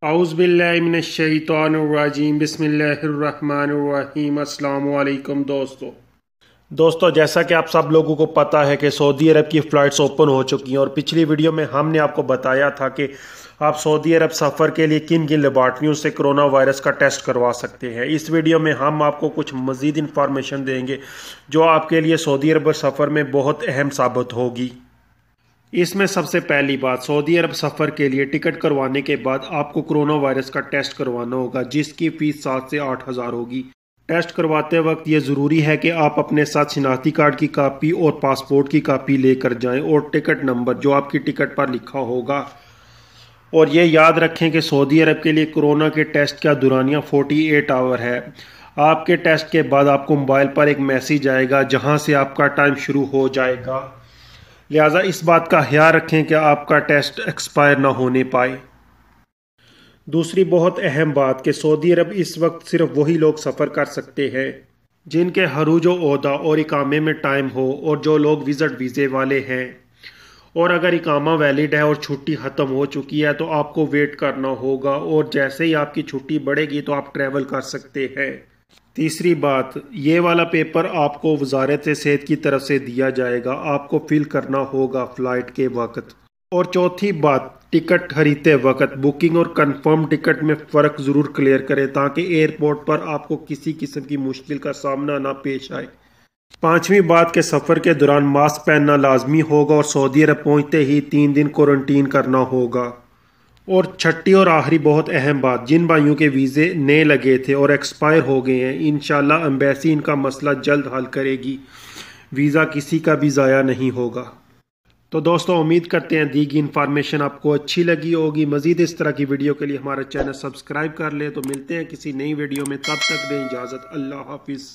اعوذ باللہ من الشیطان الرجیم بسم اللہ الرحمن الرحیم۔ السلام علیکم دوستو جیسا کہ آپ سب لوگوں کو پتہ ہے کہ سعودی عرب کی فلائٹس اوپن ہو چکی ہیں، اور پچھلی ویڈیو میں ہم نے آپ کو بتایا تھا کہ آپ سعودی عرب سفر کے لیے کن کن لیبارٹریوں سے کرونا وائرس کا ٹیسٹ کروا سکتے ہیں۔ اس ویڈیو میں ہم آپ کو کچھ مزید انفارمیشن دیں گے جو آپ کے لیے سعودی عرب سفر میں بہت اہم ثابت ہوگی۔ اس میں سب سے پہلی بات، سعودی عرب سفر کے لیے ٹکٹ کروانے کے بعد آپ کو کرونا وائرس کا ٹیسٹ کروانا ہوگا، جس کی فیس 7 سے 8 ہزار ہوگی۔ ٹیسٹ کرواتے وقت یہ ضروری ہے کہ آپ اپنے ساتھ شناختی کارڈ کی کاپی اور پاسپورٹ کی کاپی لے کر جائیں، اور ٹکٹ نمبر جو آپ کی ٹکٹ پر لکھا ہوگا۔ اور یہ یاد رکھیں کہ سعودی عرب کے لیے کرونا کے ٹیسٹ کا دورانیہ 48 آور ہے۔ آپ کے ٹیسٹ کے بعد آپ کو موبائل پر ایک میسیج آئے گا جہاں سے آپ کا ٹائم شروع ہو جائے گا، لہٰذا اس بات کا خیال رکھیں کہ آپ کا ٹیسٹ ایکسپائر نہ ہونے پائے۔ دوسری بہت اہم بات کہ سعودی عرب اس وقت صرف وہی لوگ سفر کر سکتے ہیں جن کے عروج و عہدہ اور اقامے میں ٹائم ہو، اور جو لوگ وزٹ ویزے والے ہیں، اور اگر اقامہ ویلڈ ہے اور چھٹی ختم ہو چکی ہے تو آپ کو ویٹ کرنا ہوگا، اور جیسے ہی آپ کی چھٹی بڑھے گی تو آپ ٹریول کر سکتے ہیں۔ تیسری بات، یہ والا پیپر آپ کو وزارت صحت کی طرف سے دیا جائے گا، آپ کو فل کرنا ہوگا فلائٹ کے وقت۔ اور چوتھی بات، ٹکٹ خریدتے وقت بکنگ اور کنفرم ٹکٹ میں فرق ضرور کلیئر کریں تاکہ ایئرپورٹ پر آپ کو کسی قسم کی مشکل کا سامنا نہ پیش آئے۔ پانچویں بات کہ سفر کے دوران ماسک پہننا لازمی ہوگا، اور سعودی عرب پہنچتے ہی 3 دن کوارنٹین کرنا ہوگا۔ اور چھٹی اور آخری بہت اہم بات، جن بھائیوں کے ویزے نئے لگے تھے اور ایکسپائر ہو گئے ہیں، انشاءاللہ ایمبیسی ان کا مسئلہ جلد حل کرے گی، ویزا کسی کا بھی ضائع نہیں ہوگا۔ تو دوستو، امید کرتے ہیں دی گئی انفارمیشن آپ کو اچھی لگی ہوگی۔ مزید اس طرح کی ویڈیو کے لیے ہمارا چینل سبسکرائب کر لیں۔ تو ملتے ہیں کسی نئی ویڈیو میں، تب تک دیں اجازت، اللہ حافظ۔